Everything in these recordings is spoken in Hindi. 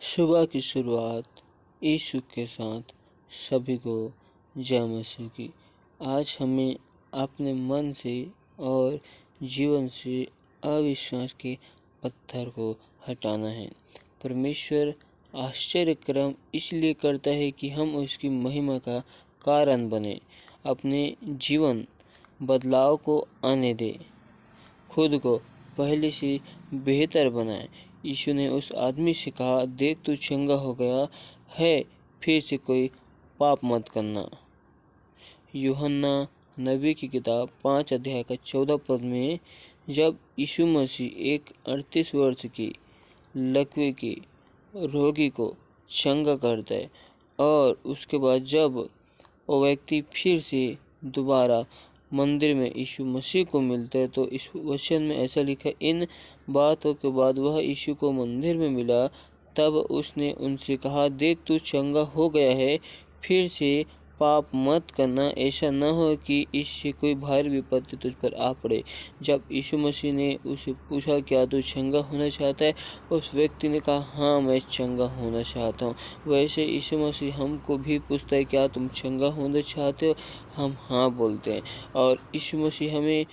सुबह की शुरुआत यीशु के साथ सभी को जय मसीह की। आज हमें अपने मन से और जीवन से अविश्वास के पत्थर को हटाना है। परमेश्वर आश्चर्य कर्म इसलिए करता है कि हम उसकी महिमा का कारण बने। अपने जीवन बदलाव को आने दें, खुद को पहले से बेहतर बनाएं। यीशु ने उस आदमी से कहा, देख तू चंगा हो गया है, फिर से कोई पाप मत करना। यूहन्ना नबी की किताब 5 अध्याय का 14 पद में जब यीशु मसीह एक 38 वर्ष की लकवे के रोगी को चंगा करता है और उसके बाद जब वो व्यक्ति फिर से दोबारा मंदिर में यीशु मसीह को मिलता है, तो इस वचन में ऐसा लिखा, इन बातों के बाद वह यीशु को मंदिर में मिला। तब उसने उनसे कहा, देख तू चंगा हो गया है, फिर से पाप मत करना, ऐसा न हो कि इससे कोई भारी विपत्ति तुझ पर आ पड़े। जब यीशु मसीह ने उसे पूछा, क्या तू चंगा होना चाहता है? उस व्यक्ति ने कहा, हाँ मैं चंगा होना चाहता हूँ। वैसे यीशु मसीह हमको भी पूछता है, क्या तुम चंगा होना चाहते हो? हम हाँ बोलते हैं और यीशु मसीह हमें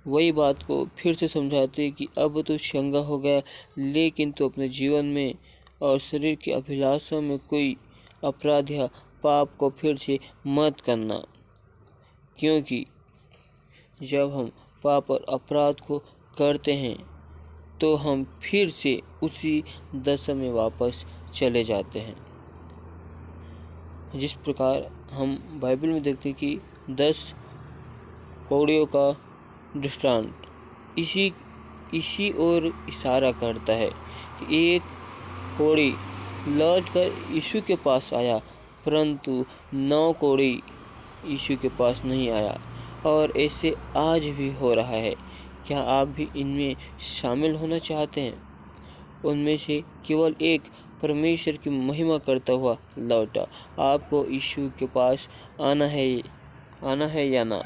वही बात को फिर से समझाते हैं कि अब तो चंगा हो गया, लेकिन तो अपने जीवन में और शरीर की अभिलाषों में कोई अपराध या पाप को फिर से मत करना, क्योंकि जब हम पाप और अपराध को करते हैं तो हम फिर से उसी दशा में वापस चले जाते हैं। जिस प्रकार हम बाइबल में देखते हैं कि 10 कौड़ियों का दृष्टांत इसी ओर इशारा करता है कि एक कौड़ी लौटकर यीशु के पास आया, परंतु 9 कौड़ी यीशु के पास नहीं आया, और ऐसे आज भी हो रहा है। क्या आप भी इनमें शामिल होना चाहते हैं? उनमें से केवल एक परमेश्वर की महिमा करता हुआ लौटा। आपको यीशु के पास आना है या ना,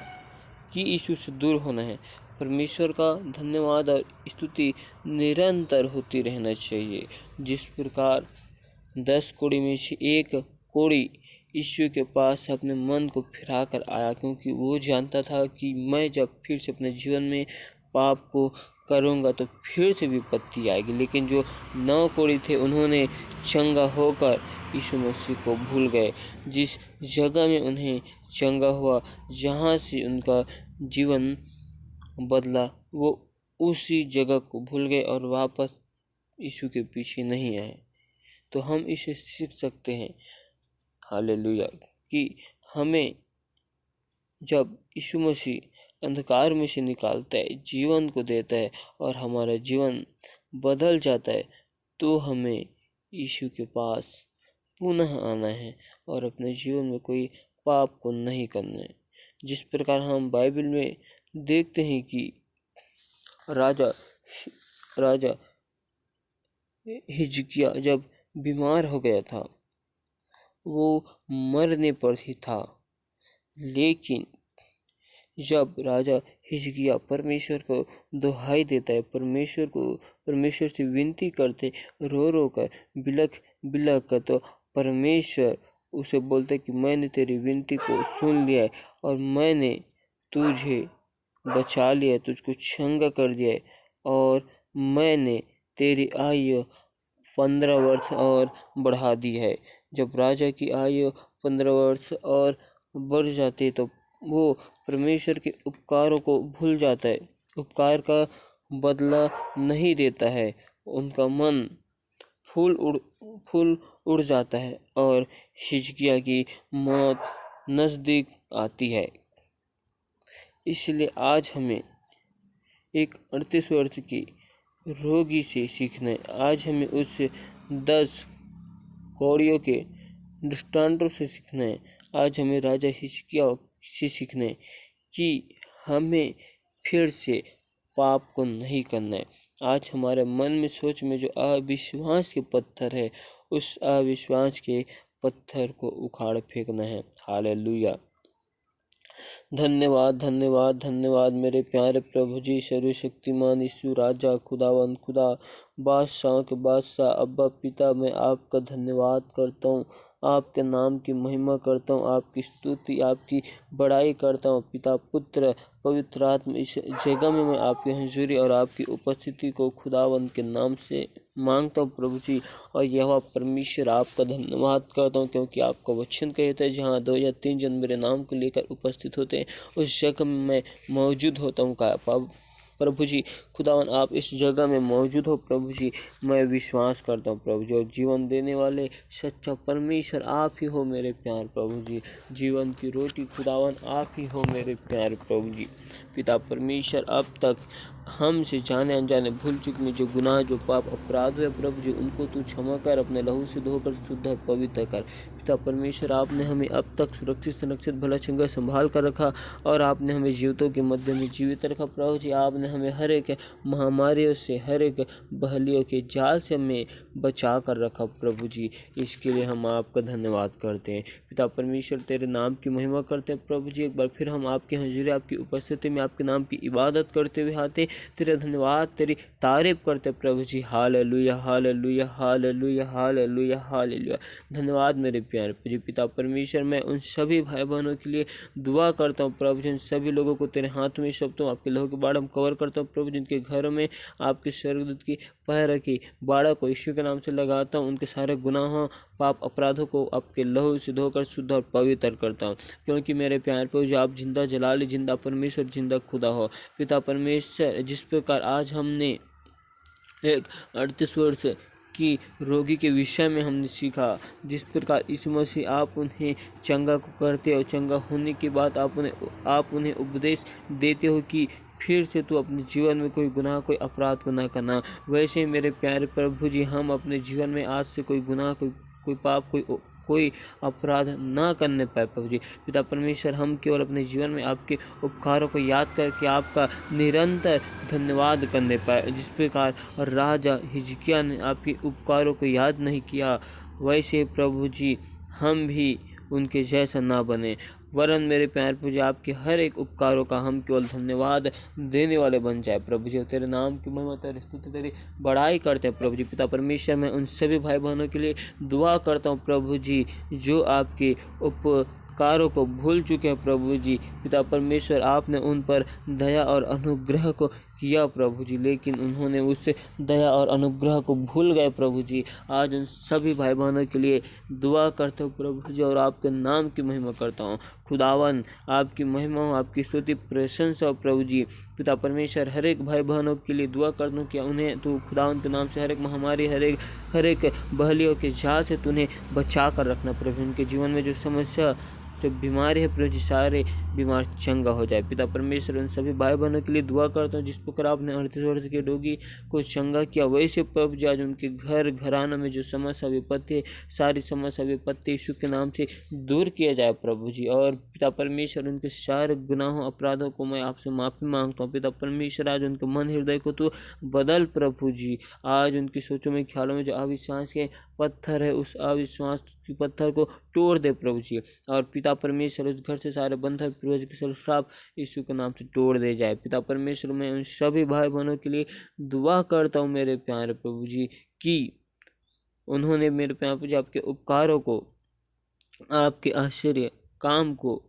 कि यीशु से दूर होना है? परमेश्वर का धन्यवाद और स्तुति निरंतर होती रहना चाहिए। जिस प्रकार 10 कौड़ी में से एक कौड़ी यीशु के पास अपने मन को फिराकर आया, क्योंकि वो जानता था कि मैं जब फिर से अपने जीवन में पाप को करूँगा तो फिर से विपत्ति आएगी। लेकिन जो 9 कौड़ी थे, उन्होंने चंगा होकर यीशु मसीह को भूल गए। जिस जगह में उन्हें चंगा हुआ, जहाँ से उनका जीवन बदला, वो उसी जगह को भूल गए और वापस यीशु के पीछे नहीं आए। तो हम इसे सीख सकते हैं, हालेलुया, कि हमें जब यीशु मसीह अंधकार में से निकालता है, जीवन को देता है और हमारा जीवन बदल जाता है, तो हमें यीशु के पास पुनः आना है और अपने जीवन में कोई पाप को नहीं करना है। जिस प्रकार हम बाइबल में देखते हैं कि राजा हिजकिय्याह जब बीमार हो गया था, वो मरने पर ही था, लेकिन जब राजा हिजकिय्याह परमेश्वर को दुहाई देता है, परमेश्वर से विनती करते, रो रो कर बिलख कर, तो परमेश्वर उसे बोलते कि मैंने तेरी विनती को सुन लिया है और मैंने तुझे बचा लिया, तुझको चंगा कर दिया है, और मैंने तेरी आयु 15 वर्ष और बढ़ा दी है। जब राजा की आयु 15 वर्ष और बढ़ जाती है तो वो परमेश्वर के उपकारों को भूल जाता है, उपकार का बदला नहीं देता है। उनका मन फूल उड़ जाता है और हिजकिय्याह की मौत नज़दीक आती है। इसलिए आज हमें एक 38 वर्ष की रोगी से सीखना है। आज हमें उस 10 कौड़ियों के दृष्टांतों से सीखना है। आज हमें राजा हिजकिय्याह से सीखना है कि हमें फिर से पाप को नहीं करना है। आज हमारे मन में सोच में जो अविश्वास के पत्थर है, उस अविश्वास के पत्थर को उखाड़ फेंकना है। हालेलुया। धन्यवाद धन्यवाद धन्यवाद मेरे प्यारे प्रभु जी, सर्वशक्तिमान यीशु, राजा, खुदावन खुदा, बादशाह के बादशाह, अब्बा पिता, मैं आपका धन्यवाद करता हूँ, आपके नाम की महिमा करता हूँ, आपकी स्तुति, आपकी बड़ाई करता हूँ। पिता, पुत्र, पवित्र आत्मा, इस जगह में मैं आपकी हजूरी और आपकी उपस्थिति को खुदावंत के नाम से मांगता हूँ प्रभु जी। और यह परमेश्वर आपका धन्यवाद करता हूँ, क्योंकि आपका वचन कहता है जहाँ 2 या 3 जन मेरे नाम को लेकर उपस्थित होते हैं, उस जगह में मैं मौजूद होता हूँ। प्रभु जी, खुदावन आप इस जगह में मौजूद हो प्रभु जी, मैं विश्वास करता हूँ प्रभु जी। और जीवन देने वाले सच्चा परमेश्वर आप ही हो मेरे प्यार प्रभु जी। जीवन की रोटी खुदावन आप ही हो मेरे प्यार प्रभु जी। पिता परमेश्वर, अब तक हमसे जाने अनजाने भूल चुक में जो गुनाह, जो पाप, अपराध है प्रभु जी, उनको तू क्षमा कर, अपने लहू से धोकर शुद्ध और पवित्र कर। पिता परमेश्वर, आपने हमें अब तक सुरक्षित संरक्षित भला चंगा संभाल कर रखा, और आपने हमें जीवितों के मध्य में जीवित रखा प्रभु जी। आपने हमें हर एक महामारियों से, हर एक बहलियों के जाल से हमें बचा कर रखा प्रभु जी। इसके लिए हम आपका धन्यवाद करते हैं पिता परमेश्वर, तेरे नाम की महिमा करते हैं प्रभु जी। एक बार फिर हम आपके हजूरी, आपकी उपस्थिति में आपके नाम की इबादत करते हुए आते, तेरे धन्यवाद, तेरी तारीफ करते प्रभु जी। हालेलुया हालेलुया हालेलुया हालेलुया हालेलुया। धन्यवाद मेरे प्यारे जी। पिता परमेश्वर, मैं उन सभी भाई बहनों के लिए दुआ करता हूँ प्रभु जी। उन सभी लोगों को तेरे हाथ में सौंपता हूँ, आपके लहू के बाड़ हम कवर करता हूँ प्रभु, जिनके घरों में आपके स्वर्गदूत की पैर की बाड़ा को यीशु के नाम से लगाता हूँ। उनके सारे गुनाहों, पाप, अपराधों को आपके लहू से धोकर शुद्ध और पवित्र करता हूँ, क्योंकि मेरे प्यार प्रभु जी, आप जिंदा जलाली, जिंदा परमेश्वर, जिंदा खुदा हो। पिता परमेश्वर, जिस प्रकार आज हमने एक 38 वर्ष की रोगी के विषय में हमने सीखा, जिस प्रकार यीशु मसीह आप उन्हें चंगा को करते हो, चंगा होने के बाद आप उन्हें उपदेश देते हो कि फिर से तू अपने जीवन में कोई गुनाह, कोई अपराध को ना करना। वैसे ही मेरे प्यारे प्रभु जी, हम अपने जीवन में आज से कोई गुनाह, कोई पाप, कोई अपराध ना करने पाए प्रभु जी। पिता परमेश्वर, हम केवल अपने जीवन में आपके उपकारों को याद करके आपका निरंतर धन्यवाद करने पाए। जिस प्रकार राजा हिजकिय्याह ने आपके उपकारों को याद नहीं किया, वैसे प्रभु जी हम भी उनके जैसा ना बने, वरन मेरे प्यार प्रभु जी, आपके हर एक उपकारों का हम केवल धन्यवाद देने वाले बन जाए प्रभु जी। तेरे नाम की महिमा, तेरी स्तुति, तेरी बड़ाई करते हैं प्रभु जी। पिता परमेश्वर, मैं उन सभी भाई बहनों के लिए दुआ करता हूँ प्रभु जी, जो आपके उपकारों को भूल चुके हैं प्रभु जी। पिता परमेश्वर, आपने उन पर दया और अनुग्रह को किया प्रभु जी, लेकिन उन्होंने उस दया और अनुग्रह को भूल गए प्रभु जी। आज उन सभी भाई बहनों के लिए दुआ करता हूँ प्रभु जी, और आपके नाम की महिमा करता हूँ। खुदावन, आपकी महिमा हो, आपकी स्तुति, प्रशंसा हो प्रभु जी। पिता परमेश्वर, हर एक भाई बहनों के लिए दुआ करता हूँ कि उन्हें तू खुदावन के नाम से हर एक महामारी, हर एक बहलियों के जाल से तू उन्हें बचा कर रखना प्रभु। उनके जीवन में जो समस्या, जो बीमारी है प्रभु जी, सारे बीमार चंगा हो जाए। पिता परमेश्वर, उन सभी भाई बहनों के लिए दुआ करता हूँ, जिस प्रकार आपने 38 वर्ष के रोगी को चंगा किया, वैसे प्रभु जी आज उनके घरानों में जो समस्या, विपत्ति, सारी समस्या, विपत्ति यीशु के नाम से दूर किया जाए प्रभु जी। और पिता परमेश्वर, उनके सारे गुनाहों, अपराधों को मैं आपसे माफ़ी मांगता हूँ। पिता परमेश्वर, आज उनके मन, हृदय को तू बदल प्रभु जी। आज उनकी सोचों में, ख्यालों में जो अविश्वास के पत्थर है, उस अविश्वास के पत्थर को तोड़ दे प्रभु जी। और पिता परमेश्वर, उस घर से सारे बंधन, पूर्वज के सारे श्राप यीशु के नाम से तोड़ दे जाए। पिता परमेश्वर, मैं उन सभी भाई बहनों के लिए दुआ करता हूँ मेरे प्यारे प्रभु जी, कि उन्होंने मेरे प्यारे प्रभु जी आपके उपकारों को, आपके आश्चर्य काम को,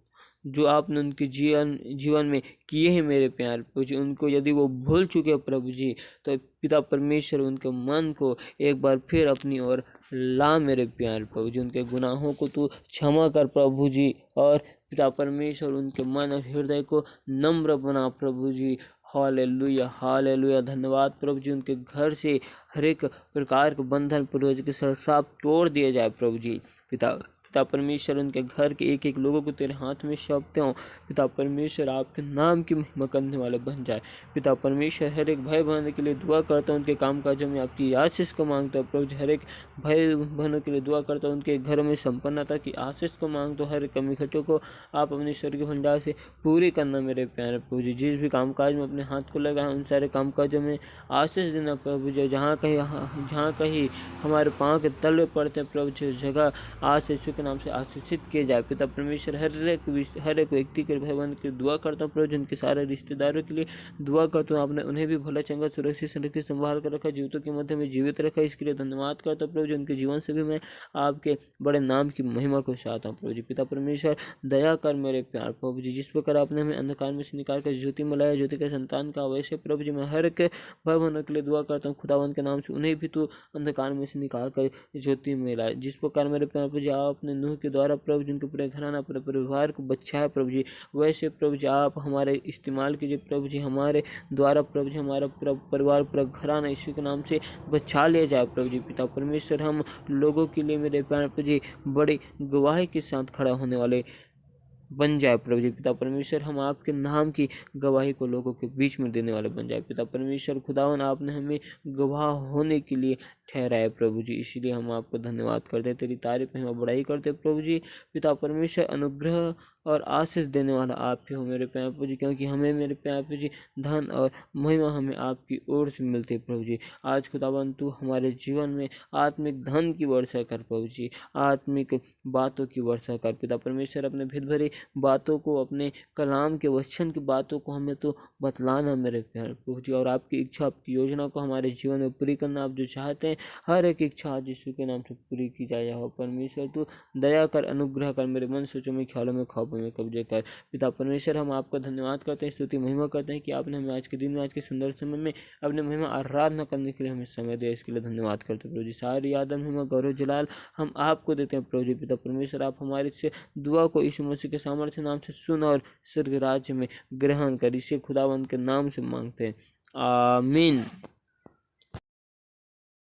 जो आपने उनके जीवन में किए हैं मेरे प्यार प्रभु जी, उनको यदि वो भूल चुके हैं प्रभु जी, तो पिता परमेश्वर उनके मन को एक बार फिर अपनी ओर ला मेरे प्यार प्रभु जी। उनके गुनाहों को तू क्षमा कर प्रभु जी, और पिता परमेश्वर उनके मन और हृदय को नम्र बना प्रभु जी। हालेलुया हालेलुया। धन्यवाद प्रभु जी। उनके घर से हर एक प्रकार के बंधन, पूर्वज के श्राप तोड़ दिए जाए प्रभु जी। पिता परमेश्वर, उनके घर के एक एक लोगों को तेरे हाथ में सौंपते हो। पिता परमेश्वर, आपके नाम की महिमा करने वाले बन जाए। पिता परमेश्वर, हर एक भाई बहन के लिए दुआ करता हूँ, उनके कामकाजों में आपकी आशीष को मांगता हूँ प्रभु जी। हर एक भाई बहनों के लिए दुआ करता हूँ, उनके घरों में संपन्नता की आशीष को मांगता हूँ। हर एक कमी खर्चों को आप अपने स्वर्गीय भंडार से पूरी करना मेरे प्यारे प्रभु जी। जिस भी कामकाज में अपने हाथ को लगाए, उन सारे कामकाजों में आशीष देना प्रभु जी। जहाँ कहीं हमारे पाँव के तलवे पड़ते हैं प्रभु जी, उस जगह आज से नाम से आशीषित किए जाए। पिता परमेश्वर हर एक व्यक्ति के भाई बहन की दुआ करता हूँ प्रभु, जिनके सारे रिश्तेदारों के लिए दुआ करता हूँ। आपने उन्हें भी भला चंगा सुरक्षित संभाल कर रखा, जीवितों के मध्य में जीवित रखा, इसके लिए धन्यवाद करता हूँ प्रभु जी। उनके जीवन से भी मैं आपके बड़े नाम की महिमा को चाहता हूँ प्रभु जी। पिता परमेश्वर दया कर मेरे प्यार प्रभु जी, जिस प्रकार आपने हमें अंधकार में से निकाल कर ज्योति में लाया, ज्योति के संतान का, वैसे प्रभु जी मैं हर एक भाई बहनों के लिए दुआ करता हूँ खुदावन के नाम से, उन्हें भी तू अंधकार में से निकाल कर ज्योति में लाए। जिस प्रकार मेरे प्यार प्रभु जी आपने नूह के द्वारा प्रभु जी उनके पूरे घराना पूरे परिवार को बचाया प्रभु जी, वैसे प्रभु जी आप हमारे इस्तेमाल कीजिए प्रभु जी, हमारे द्वारा प्रभु जी हमारा पूरा परिवार पूरा घराना यीशु के नाम से बचा लिया जाए प्रभु जी। पिता परमेश्वर हम लोगों के लिए मेरे प्यार प्रभु जी बड़ी गवाही के साथ खड़ा होने वाले बन जाए प्रभु जी। पिता परमेश्वर हम आपके नाम की गवाही को लोगों के बीच में देने वाले बन जाए। पिता परमेश्वर खुदावन आपने हमें गवाह होने के लिए ठहराया प्रभु जी, इसीलिए हम आपको धन्यवाद करते, तेरी तारीफ में बड़ाई करते प्रभु जी। पिता परमेश्वर अनुग्रह और आशीष देने वाला आप ही हो मेरे प्यारे प्रभु जी, क्योंकि हमें मेरे प्यारे प्रभु जी धन और महिमा हमें आपकी ओर से मिलती है प्रभु जी। आज खुदावन तू हमारे जीवन में आत्मिक धन की वर्षा कर प्रभु जी, आत्मिक बातों की वर्षा कर। पिता परमेश्वर अपने भेद भरी बातों को, अपने कलाम के वचन की बातों को हमें तो बतलाना मेरे प्यारे प्रभु जी, और आपकी इच्छा आपकी योजना को हमारे जीवन में पूरी करना। आप जो चाहते हैं हर एक इच्छा आज यीशु के नाम से पूरी की जाए। हो परमेश्वर तू दया कर, अनुग्रह कर, मेरे मन सोचों में ख्यालों में ख्वाबों में कब्जे कर। पिता परमेश्वर हम आपका धन्यवाद करते हैं, स्तुति महिमा करते हैं कि आपने हमें आज के दिन में, आज के सुंदर समय में अपने महिमा आराधना करने के लिए हमें समय दिया, इसके लिए धन्यवाद करते हैं प्रभु जी। सारी आदम महिमा गौरव जलाल हम आपको देते हैं प्रभु जी। पिता परमेश्वर आप हमारे से दुआ को यीशु मसीह के सामर्थ्य नाम से सुन और स्वर्ग राज्य में ग्रहण कर, इसे खुदावंत के नाम से मांगते हैं, आमीन।